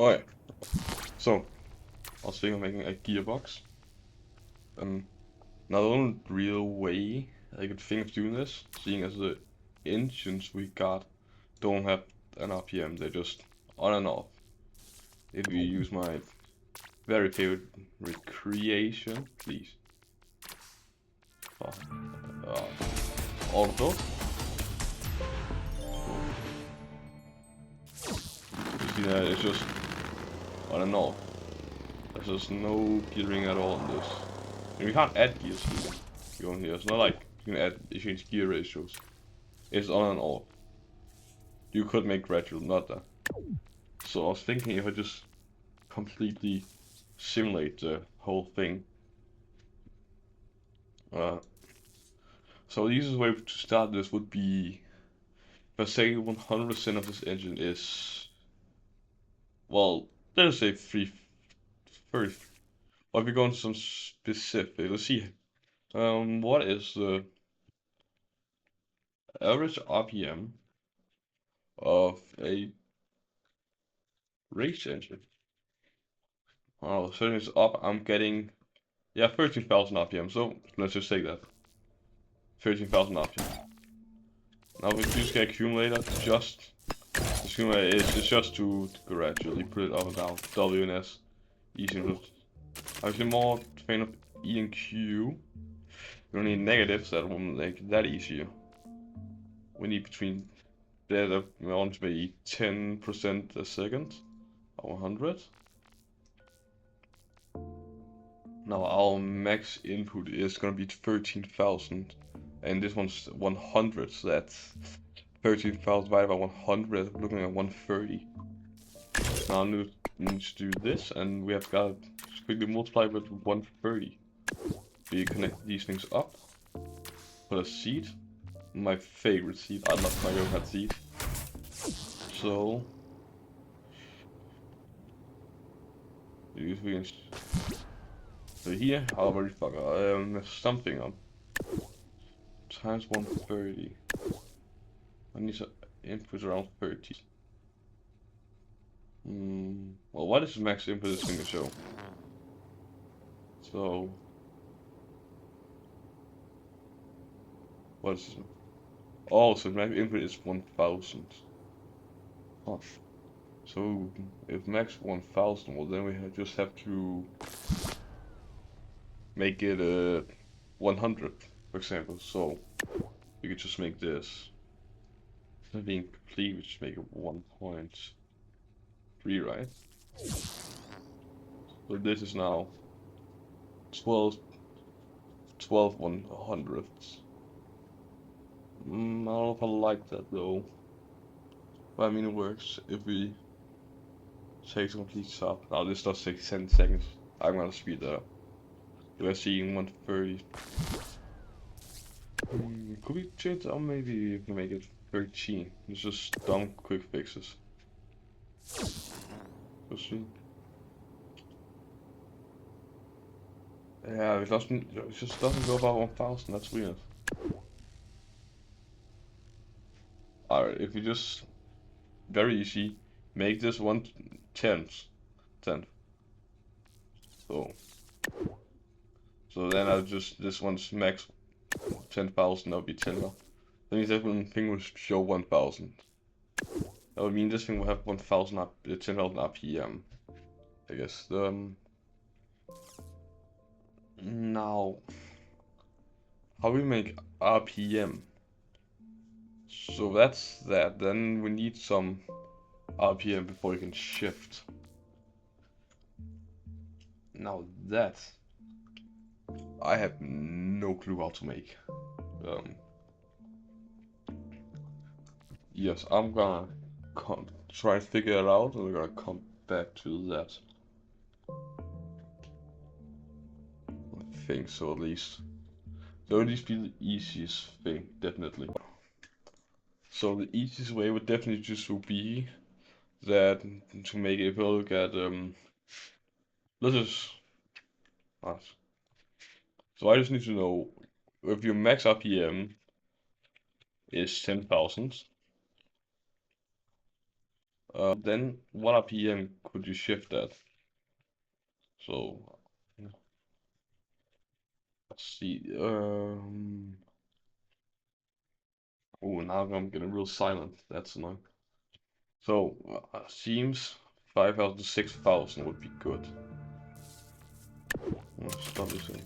Alright, so I was thinking of making a gearbox. Now the only real way I could think of doing this, seeing as the engines we got don't have an RPM, they're just on and off. If we use my very favorite recreation, please. Auto. You see that it's just on and off. There's just no gearing at all in this. And we can't add gears here. It's not like you can change gear ratios. It's on and off. You could make gradual, not that. So I was thinking if I just completely simulate the whole thing. So the easiest way to start this would be, if I say 100% of this engine is, well, let's say 330. Or if we go into some specific, let's see. What is the average RPM of a race engine? Oh, so it's up. I'm getting, yeah, 13,000 RPM. So let's just take that. 13,000 RPM. Now we just get accumulator. Accumulator is just to gradually put it up and down. W and S. Easy enough. I'm actually more fan of E and Q. We don't need negatives, that won't make that easier. We need between that we want to be 10% a second. Or 100. Now our max input is gonna be 13,000. And this one's 100, so that's 13,000 divided by 100, looking at 130. Now I need to do this, and we have got to quickly multiply with 130. We connect these things up, put a seed, my favorite seed, I love my overhead seed. So, so here, I already fuck, I messed something up. Times 130. I need to input around 30. Well, what is the max input this thing to show? So, what is this? Oh, so max input is 1000. Oh. So, if max 1000, well then we just have to make it 100, for example. So, we could just make this. Instead of being complete, we just make it 1.3, right? So this is now 12 100ths. I don't know if I like that though. But I mean it works if we take some complete stuff. Now this does take 10 seconds. I'm gonna speed that up. We're seeing 130. Could we change that? Or maybe we can make it 13. It's just dumb quick fixes. Let's see. Yeah, it just doesn't go above 1000. That's weird. Alright, if we just very easy, make this 1/10. So then I'll just, this one's max 10,000, that'll be 10. That means that thing will show 1000. That would mean this thing will have 10,000 RPM. I guess. Now, how we make RPM? So that's that. Then we need some RPM before you can shift. Now that I have no clue how to make. Yes, I'm gonna try and figure it out, and we're gonna come back to that. I think so, at least. So at least be the easiest thing, definitely. So the easiest way would definitely just be that to make it, if we look at let's just so I just need to know if your max RPM is 10,000. Then what RPM could you shift at? So let's see. Oh, now I'm getting real silent. That's annoying. So seems 5,000 to 6,000 would be good. Stop this thing.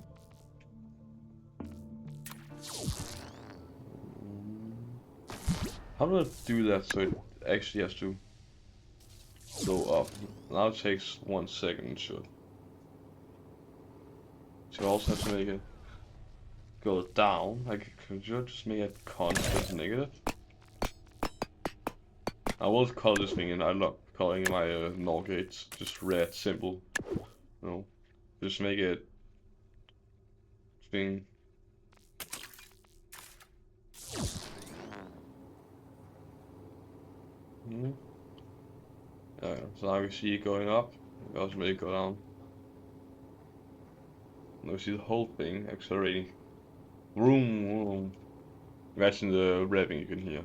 How do I do that so it actually has to go up? Now it takes 1 second, it should. So I also have to make it go down. Like, could you just make it constant negative? I will color this thing and I'm not coloring my NOR gates just red, simple. No. Just make it thing. So now we see it going up. We also make it go down. Now we see the whole thing accelerating. Vroom, vroom. Imagine the revving you can hear.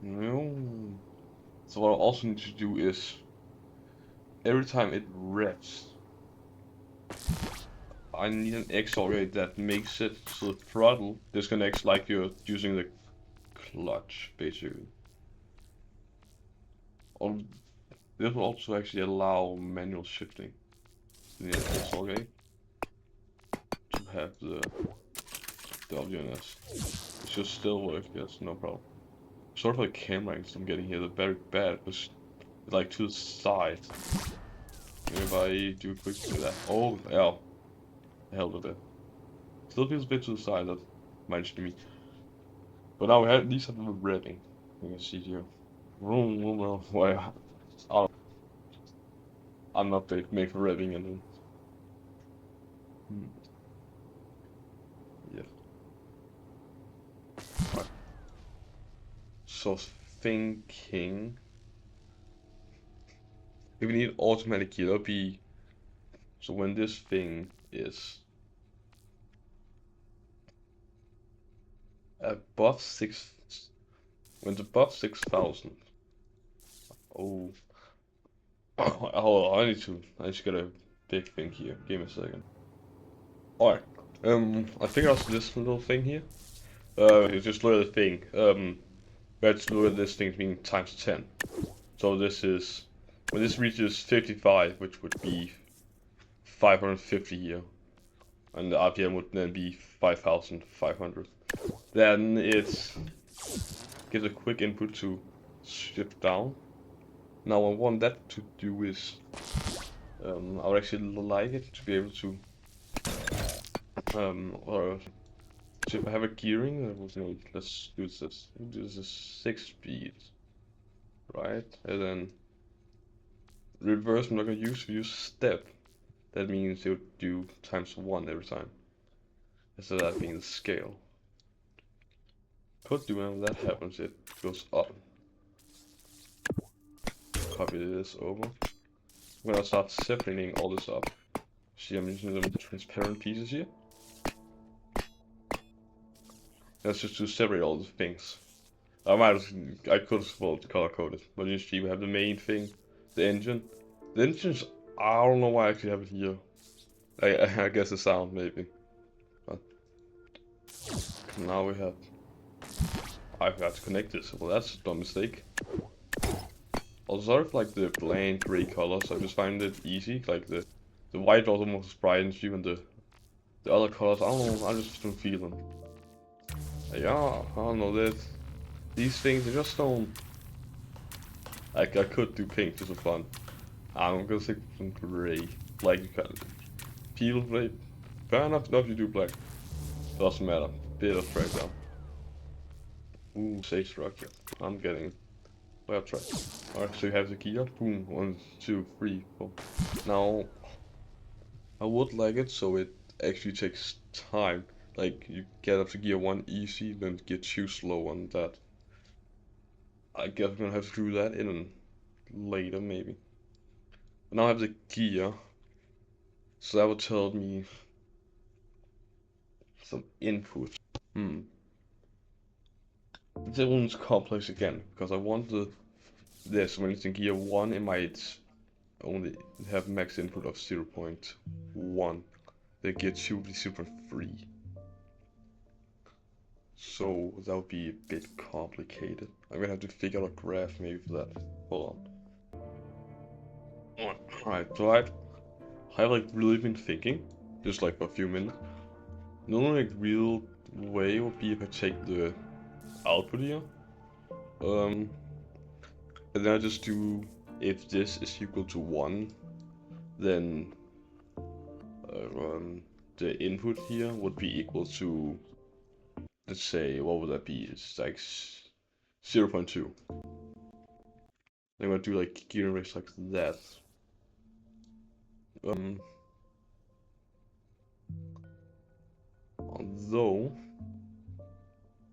No. So what I also need to do is every time it revs, I need an XOR gate that makes it so the throttle disconnects like you're using the clutch, basically. This will also actually allow manual shifting in the XOR gate to have the WNS. It should still work, yes, no problem. Sort of like camera angles I'm getting here, they're very bad, but like to the side. If I do quick do that. Oh, yeah. Held a bit. Still feels a bit to the side, that managed to me. But now we have at least have the revving. You can see here. Vroom, vroom, vroom. Well, I'm not big made for revving and then. Yeah. Right. So thinking. If we need automatic key, that'll be. So when this thing is above 6. When it's above 6,000. Oh. Hold on, I need to get a big thing here. Give me a second. Alright. I figured out this little thing here. Just look at the thing. Let's look at this thing being times 10. So this is when this reaches 55, which would be 550 here, and the RPM would then be 5,500. Then it gives a quick input to shift down. Now what I want that to do is, I would actually like it to be able to, or so if I have a gearing, let's do this. This is 6 speed, right? And then reverse I'm not gonna use step. That means it would do times 1 every time. Instead of that being the scale. Could do when that happens, it goes up. Copy this over. I'm gonna start separating all this up. See, I'm using some transparent pieces here. That's just to separate all the things. I could have well color coded, but you see we have the main thing, the engine. The engine's, I don't know why I actually have it here. I guess the sound maybe. But now we have. I forgot to connect this. Well, that's a dumb mistake. Also, sort of like the bland gray colors, I just find it easy. Like the white almost brightens you, and the other colors, I don't know, I just don't feel them. Yeah, I don't know this. These things, they just don't. I could do pink just for fun. I'm gonna stick with some gray. Like you can peel gray. Fair enough, if you do black. Doesn't matter. Bit of breakdown. Ooh, safe structure. I'm getting well track. Alright, so you have the gear. Boom. 1, 2, 3, 4. Now, I would like it so it actually takes time. Like, you get up to gear 1 easy, then gear 2 slow on that. I guess I'm gonna have to do that in later, maybe. But now I have the gear. So that would tell me some input. This one's complex again, because I want this when it's in gear 1, it might only have max input of 0.1. The gear 2 would be 0.3. So that would be a bit complicated. I'm gonna have to figure out a graph maybe for that. Hold on. Alright, so I've like really been thinking, just like for a few minutes. The only like real way would be if I take the output here. And then I just do, if this is equal to 1, then the input here would be equal to, let's say, what would that be? It's like 0.2. I'm gonna do like gear race like that. Although,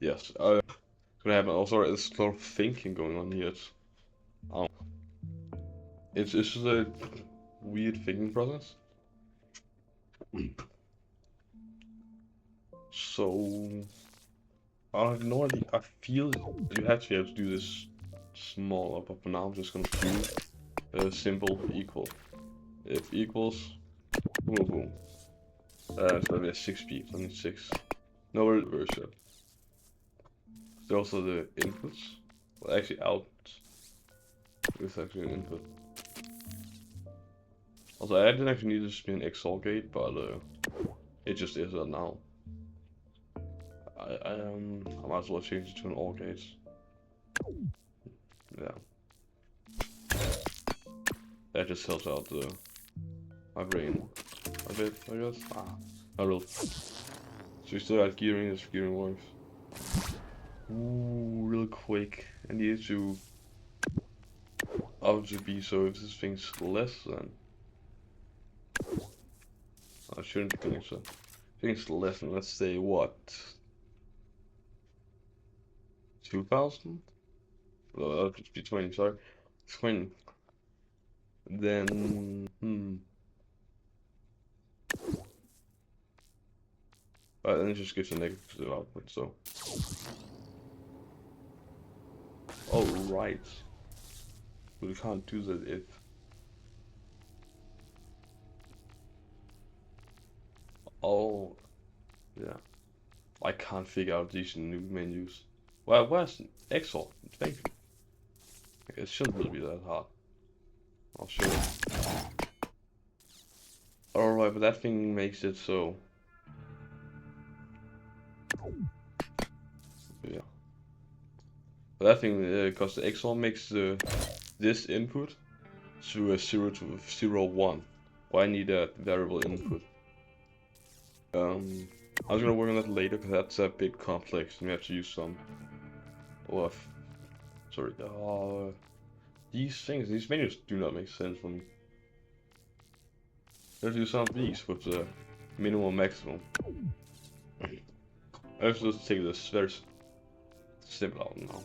yes, it's gonna happen. Also, there's a lot of thinking going on here. It's just a weird thinking process. So, I have no idea. I feel you have to be able to do this smaller, but for now I'm just gonna do a simple equal. If equals, boom, boom. It's gonna be a 6p, I need 6. No version. There's also the inputs. Well, actually, out. It's actually an input. Also, I didn't actually need this to be an XOR gate, but it just is that now. I might as well change it to an OR gate. Yeah. That just helps out my brain a bit, I guess. Not really. So we still got gearing, this gearing works. Ooh, real quick. I need to RGB, so if this thing's less than, I shouldn't think so. I think it's less than, let's say, what? 2000? Well, that'll just be 20, sorry. 20. Then, then it just gives a negative output, so. Oh, right. We can't do that if. Oh, yeah. I can't figure out these new menus. Well, where's XOR? Thank you. It shouldn't really be that hard. I'll show you. Alright, but that thing makes it so. Yeah. But that thing, because the XOR makes this input to a 0 to 0, 1. Well, I need a variable input. I was gonna work on that later because that's a bit complex and we have to use some. Sorry. These menus do not make sense for me. Let's do some of these with the minimum maximum. Let's just take this very simple out now.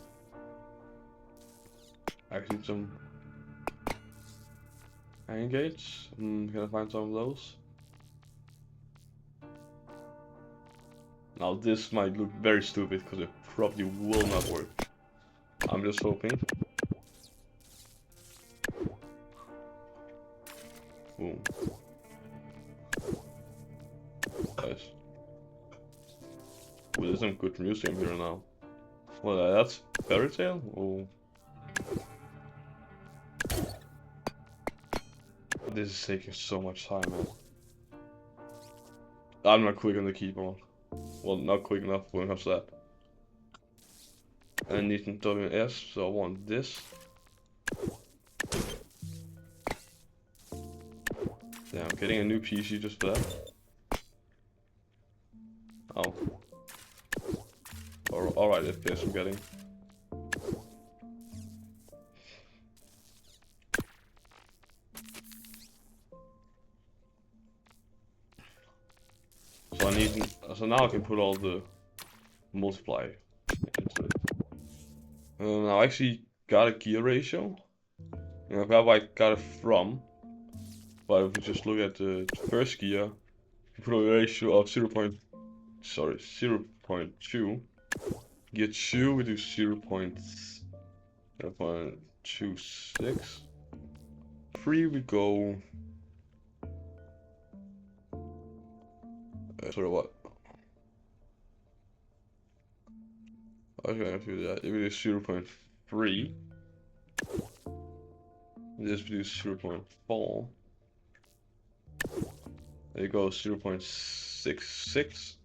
Actually, some hanging gates. Can I find some of those? Now this might look very stupid because it probably will not work. I'm just hoping. Boom. Nice. Well, there's some good music here now. Well, that's fairy tale? Oh. This is taking so much time, man. I'm not quick on the keyboard. Well, not quick enough when it comes to that. And I need some WS, so I want this. Yeah, I'm getting a new PC just for that. Oh. Alright, FPS I'm getting. So I need, so now I can put all the multiply into it. Now I actually got a gear ratio. And I forgot where I got it from. But if we just look at the first gear, you put a ratio of 0.2 sorry, 0.2. Gear 2 we do 0.26. 3 we go. Sorry, what? Okay, I do that. If we do 0.3, this we do 0.4. There you go 0.66.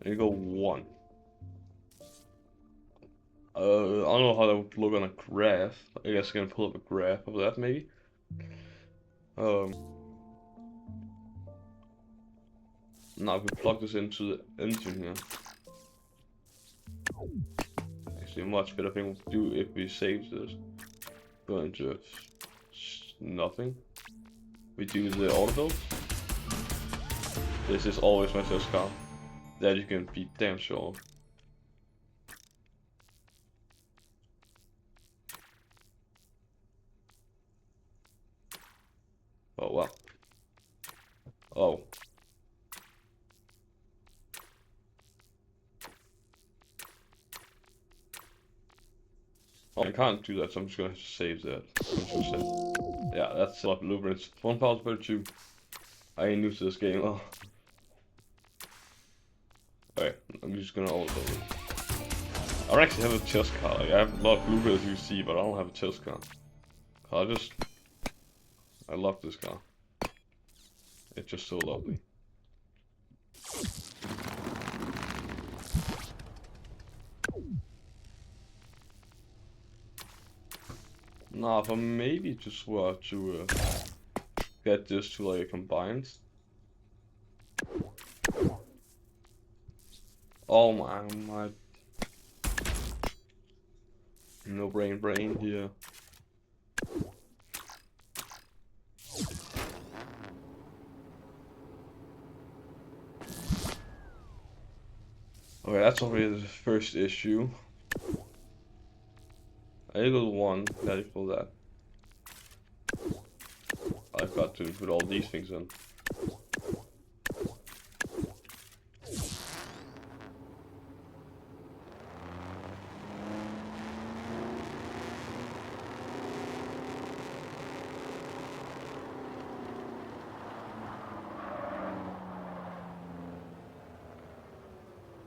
There you go 1. I don't know how that would look on a graph. I guess I can pull up a graph of that maybe. Now if we plug this into the engine here. Actually, a much better thing to do if we save this. Go into nothing. We do the auto build. This is always my first car. That you can be damn sure of. Oh wow. Oh. Oh, I can't do that, so I'm just gonna have to save that. Yeah, that's a lot of blueprints. 1032. I ain't new to this game. Oh. Okay, I'm just gonna auto build it. I don't actually have a chest car. Like, I have a lot of blueprints you see, but I don't have a chest car. I love this car. It's just so lovely. Nah, but maybe just what to get this to like a combined. Oh my. No brain here. Okay, that's already the first issue. I equal 1, that equal that. I've got to put all these things in.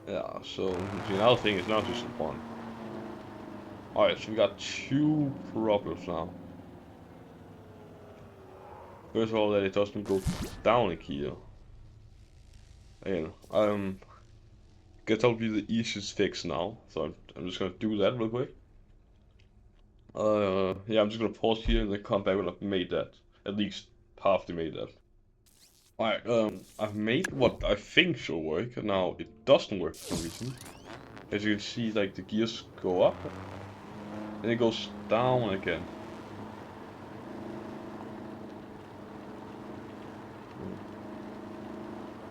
Yeah, so the other thing is now just 1. Alright, so we got 2 problems now. First of all, that it doesn't go down here. Again, guess that'll be the easiest fix now. So I'm just gonna do that real quick. Yeah, I'm just gonna pause here and then come back when I've made that. At least halfly made that. Alright, I've made what I think should work. Now it doesn't work for some reason. As you can see, like the gears go up, and it goes down again.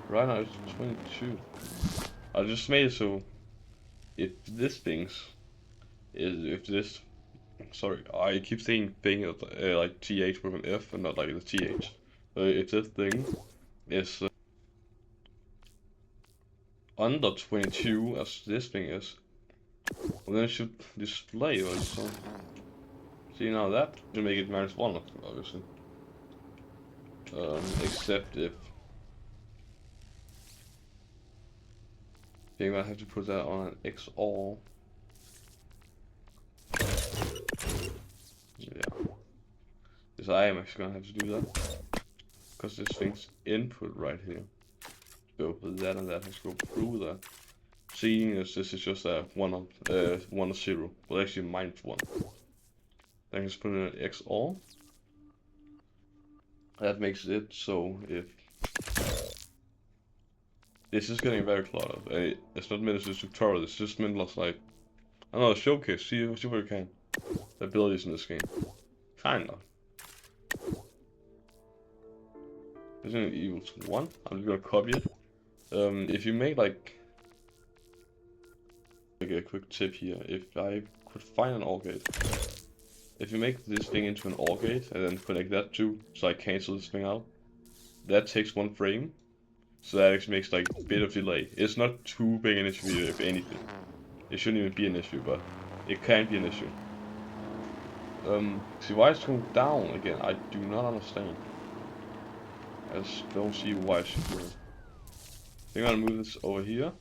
Right now it's 22. I just made it so if this sorry, I keep saying thing like TH with an F and not like the TH. If this thing is under 22 as this thing is, well, then it should display or so. See now that should make it -1 obviously. Except if I think I have to put that on an XR. Yeah. Because I am actually gonna have to do that. Because this thing's input right here. So that and that has to go through that. Seeing as this is just a 1 or 0. Well actually -1. Then I just put in an XR. That makes it so if this is getting very cluttered. It's not meant as a tutorial, it's just meant as like, I don't know, a showcase, see what you can. The abilities in this game. Kinda. Resident Evil 1, I'm just gonna copy it. If you make like a quick tip here, if I could find an OR gate. If you make this thing into an OR gate and then connect that too, so I cancel this thing out, that takes 1 frame. So that actually makes like a bit of delay. It's not too big an issue if anything. It shouldn't even be an issue, but it can be an issue. See why it's going down again? I do not understand. I just don't see why it should do it. I think I'm gonna move this over here.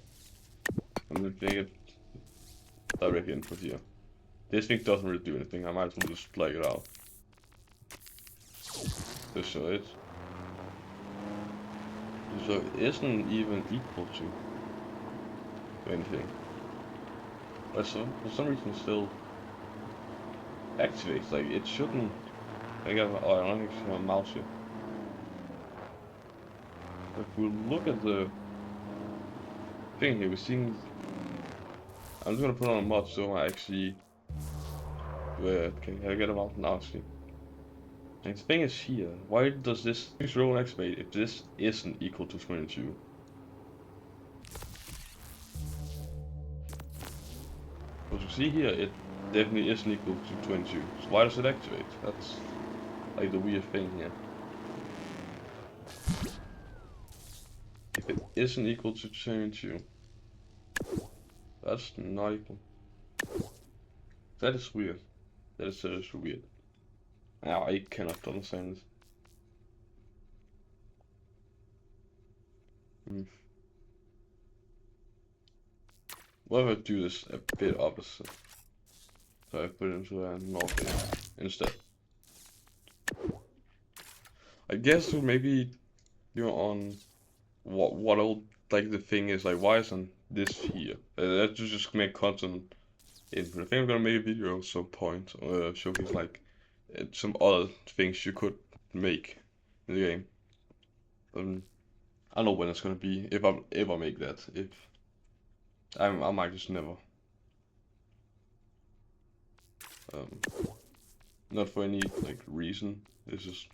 I'm gonna bring it directly input here. This thing doesn't really do anything. I might as well just plug it out. Just so it isn't even equal to anything. But so for some reason still activates. Like it shouldn't. I don't actually have a mouse here. If we look at the thing here, we're seeing. I'm just gonna put on a mod so I actually. Can I get a mouse now? Actually. And the thing is here, why does this roll activate if this isn't equal to 22? Because you see here, it definitely isn't equal to 22. So why does it activate? That's like the weird thing here. If it isn't equal to 22, that's not equal. That is weird. That is seriously weird. Now I cannot understand this. What if I do this a bit opposite? So I put it into a north instead. I guess maybe you're on what old like the thing is like why isn't this here? Let's just make content input. I think I'm gonna make a video at some point showcase like some other things you could make in the game. I don't know when it's gonna be if I ever make that. If I might just never. Um, Not for any like reason. It's just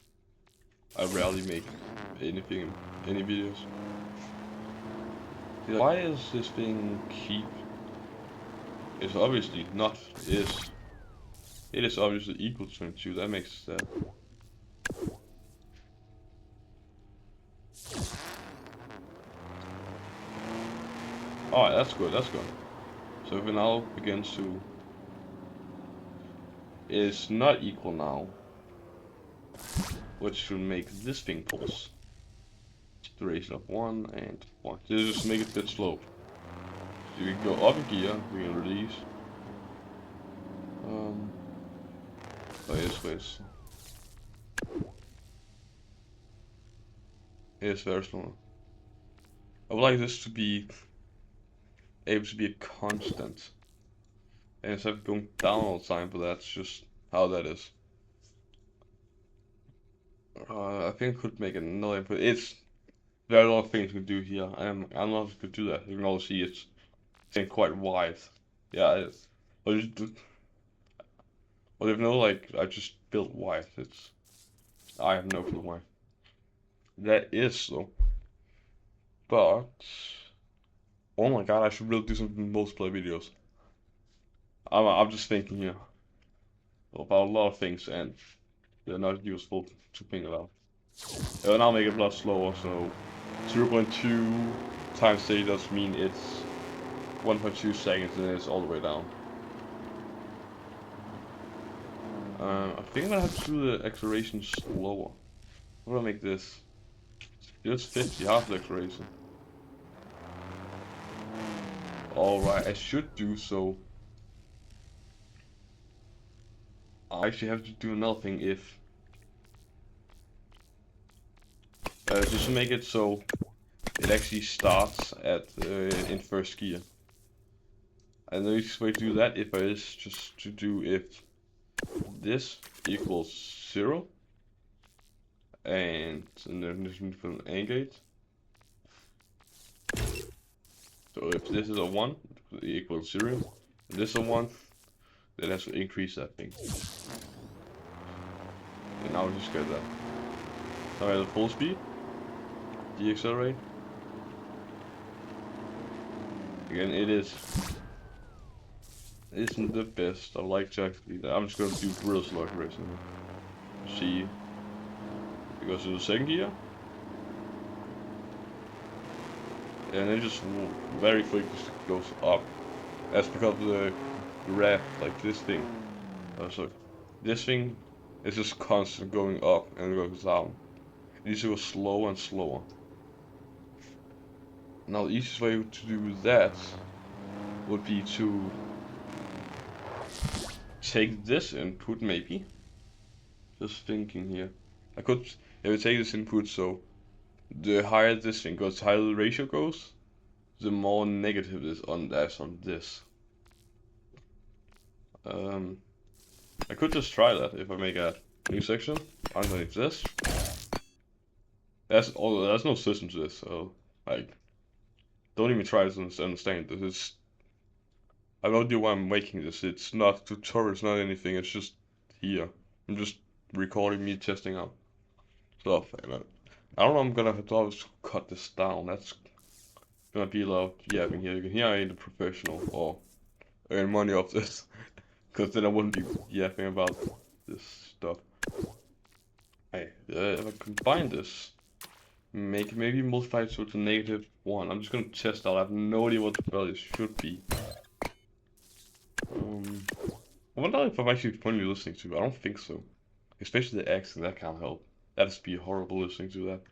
I rarely make anything, any videos. Why is this thing keep? It's obviously not. It is obviously equal to 22. That makes that. Alright, that's good. That's good. So if it now begins to. It's not equal now. Which should make this thing pulse. Duration of 1 and 1. Just make it a bit slow. So we can go up a gear, we can release. Oh yes. It's very slow. I would like this to be able to be a constant. And instead of going down all the time, but that's just how that is. I think I could make another input. There are a lot of things we can do here. I'm not going to do that. You can also see it's getting quite wide. Yeah, well, if no, like I just built wide. I have no clue why. That is though. But oh my god, I should really do some multiplayer videos. I'm just thinking here about a lot of things and they're not useful to think about. And I'll make it a lot slower, so 0.2 times theta does mean it's 1.2 seconds and it's all the way down. I think I'm gonna have to do the acceleration slower. I'm gonna make this just 50, half the acceleration. Alright, I should do so. I actually have to do another thing if just to make it so it actually starts at in first gear. And the easiest way to do that is just to do if this equals 0 and then this is an AND gate. So if this is a 1 it equals 0 and this is a 1, then it has to increase that thing. And now we just get that. Now at full speed, deaccelerate. Again, it isn't the best. I like to actually. I'm just gonna do real slow acceleration. See, it goes to the second gear. and then just very quick just goes up. That's because of the graph, like this thing. So this thing is just constant going up and goes down. It needs to go slower and slower. Now the easiest way to do that would be to take this input maybe. Just thinking here. I could, if I take this input, so the higher this thing goes, the higher the ratio goes, the more negative this on this. I could just try that if I make a new section underneath this. There's no system to this, so like, don't even try to understand this. I have no idea why I'm making this. It's not a tutorial, it's not anything. It's just here. I'm just recording me testing out stuff. And I don't know. I'm gonna have to cut this down. That's gonna be a lot of yapping here. You can hear I ain't a professional or earn money off this, because then I wouldn't be yapping about this stuff. Hey, if I combine this, maybe multiply it to -1. I'm just gonna test out. I have no idea what the value should be. I wonder if I'm actually funny listening to. I don't think so. Especially the accent, that can't help. That'd just be horrible listening to that.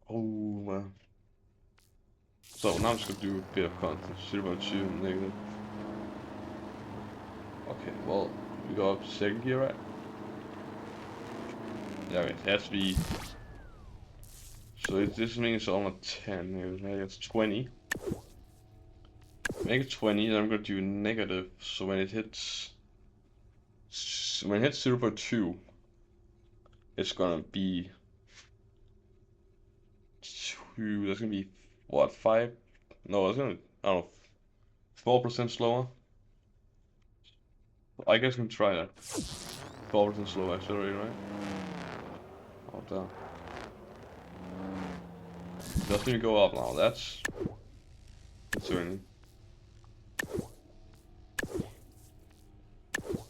Oh man. So now I'm just gonna do a bit of content. 0.2 negative. Okay, well, we go up to second gear, right? Yeah, it has to be. So this means on a 10, maybe it's 20. Make it 20, then I'm gonna do negative. So when it hits 0.2, it's gonna be 2. That's gonna be what, 5? No, it's gonna, I don't know, 4% slower. I guess we can try that. 4% slower accelerator, right? Oh damn. Doesn't even go up now. That's concerning.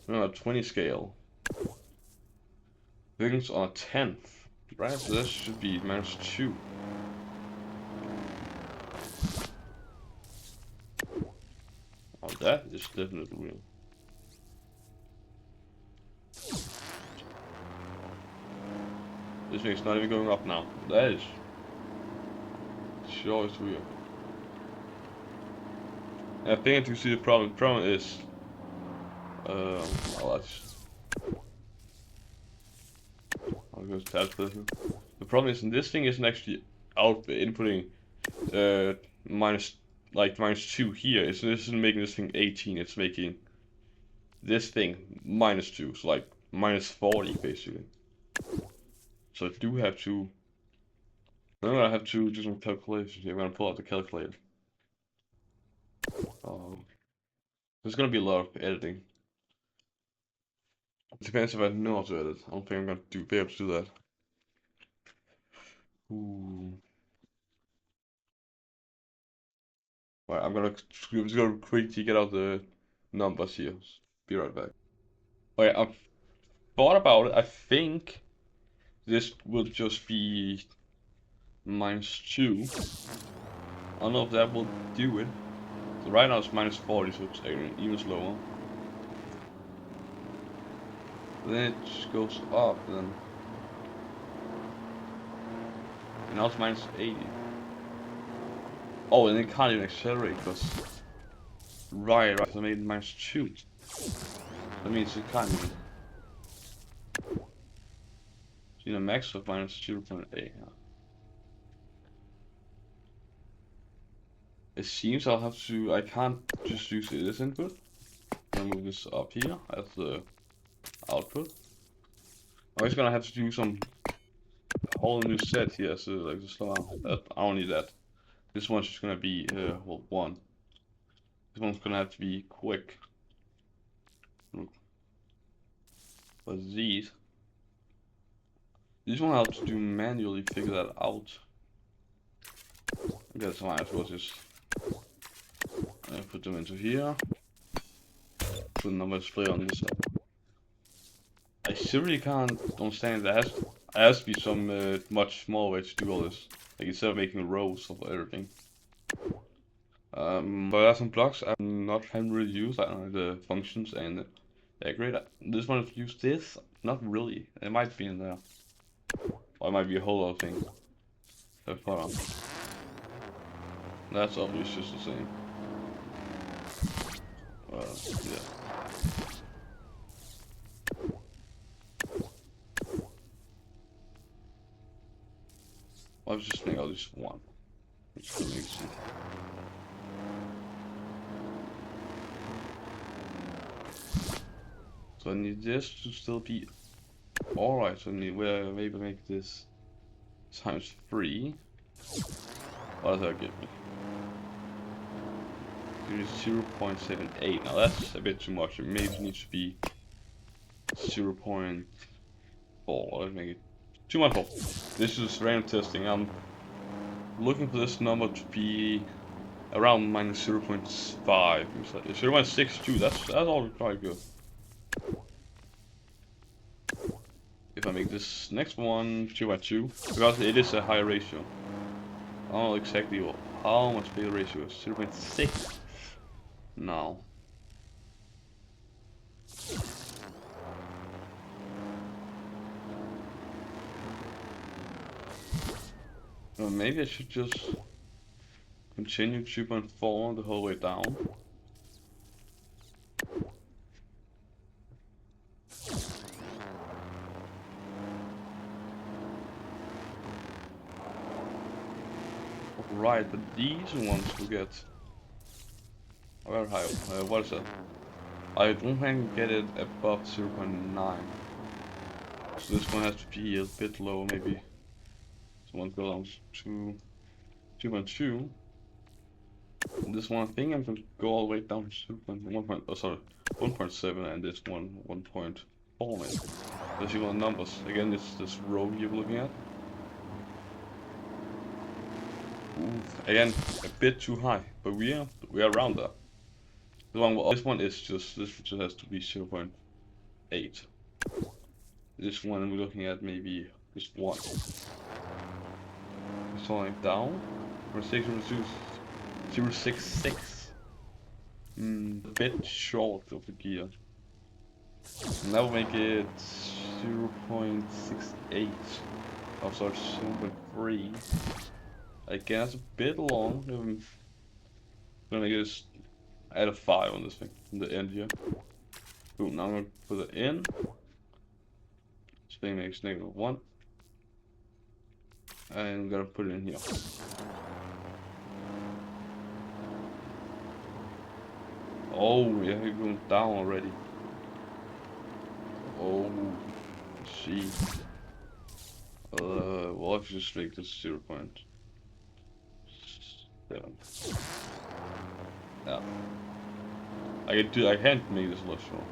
No, 20 scale. Things on a 10th, right? So that should be -2. Oh, that is definitely real. This thing's not even going up now. That is sure is weird. And I think you see the problem. The problem is, well, that's. I'll go to task person. The problem is, this thing isn't actually inputting -2 here. This isn't making this thing 18. It's making this thing -2. So like -40 basically. So I do have to. I'm gonna have to do some calculations here. I'm gonna pull out the calculator. There's gonna be a lot of editing. It depends if I know how to edit. I don't think I'm gonna be able to do that. Ooh. Right, I'm just gonna quickly get out the numbers here. Be right back. Okay, I've thought about it. I think this will just be -2. I don't know if that will do it. So right now it's -40, so it's even slower. Then it just goes up, then. And now it's -80. Oh, and it can't even accelerate because. Right, so I made it -2. That means it can't even. So, a max of -0.8. It seems I'll have to. I can't just use this input. I'm gonna move this up here as the output. I'm just gonna have to do some whole new set here, so like just slow down. I don't need that. This one's just gonna be well, 1. This one's gonna have to be quick. But these one I have to do manually figure that out. I guess I might as well just put them into here. Put the number display on this side. I seriously can't understand. There has to be some much more way to do all this. Like instead of making rows of everything. But there are some blocks haven't really used. I don't know the functions and they're great. This one to use this? Not really. It might be in there. Or it might be a whole other thing. But hold on. That's obviously just the same. Yeah. Let's just make all this one. Which makes sense. So I need this to still be alright. So I need maybe make this times 3. What does that give me? It is 0.78. Now that's a bit too much. It maybe needs to be 0.4. Let's make it 2.4. This is random testing. I'm looking for this number to be around minus 0.5. 0.62. That's all quite good. If I make this next one 2.2, because it is a higher ratio. I don't know exactly how much bigger ratio is. 0.6. No. Well, maybe I should just continue 2.4 the whole way down. Right, but these ones will get very high. What is that? I don't think I can get it above 0.9. So this one has to be a bit lower, maybe. So one goes to 2.2. This one, I think I'm gonna go all the way down to 1.7, and this one 1.4. Maybe. Let's see what numbers. Again, it's this row you're looking at. Again, a bit too high, but we are around there. This one is just has to be 0.8. This one we're looking at maybe just 1. It's falling down. 0.66. A bit short of the gear. And that will make it 0.68. Oh, sorry, 0.3. Again, that's a bit long. I'm gonna just add a 5 on this thing, in the end here. Boom, now I'm gonna put it in. This thing makes -1. And I'm gonna put it in here. Oh, yeah, you're going down already. Oh, gee. Well, if you just make this 0.7. Yeah. I can't make this less short.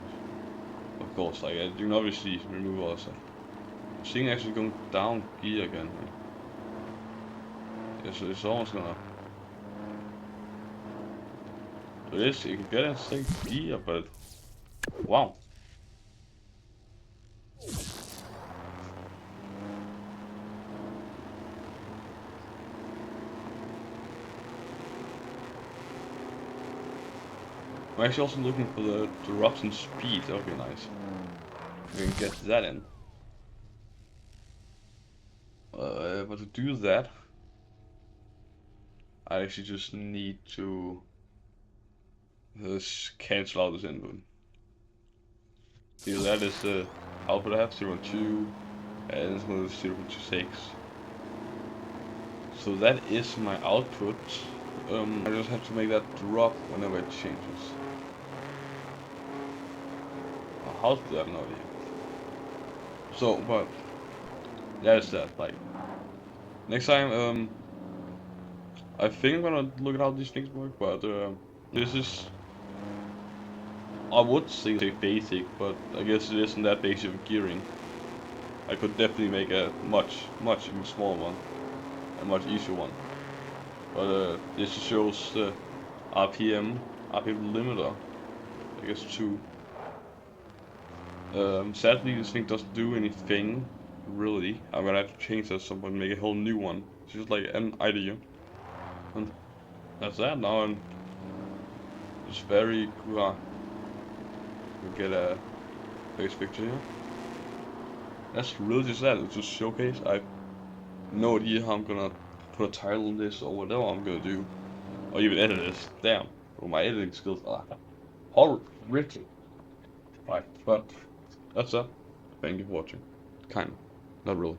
Of course, I can obviously remove all this. This thing actually going down gear again. Yeah, so it's almost gonna. It is, you can get in safe gear, but wow. I'm actually also looking for the drops in speed. That would be nice. We can get that in. But to do that, I actually just need to cancel out this input. See, that is the output I have 0.2, and this one is 0.26. So that is my output. I just have to make that drop whenever it changes. How to do that? No idea. So, but that's that. Like next time, I think I'm gonna look at how these things work. But this is, I would say basic, but I guess it isn't that basic of gearing. I could definitely make a much even smaller one, a much easier one. But this shows the RPM limiter. I guess 2. Sadly, this thing doesn't do anything, really. I'm gonna have to change that somewhere and make a whole new one. It's just like an idea. And that's that now, and it's very cool. You get a face picture here. That's really just that. It's just showcase. I have no idea how I'm gonna put a title on this or whatever I'm gonna do. Or even edit this. Damn. Well, my editing skills are horrific. Right, but that's that. Thank you for watching. Kinda. Not really.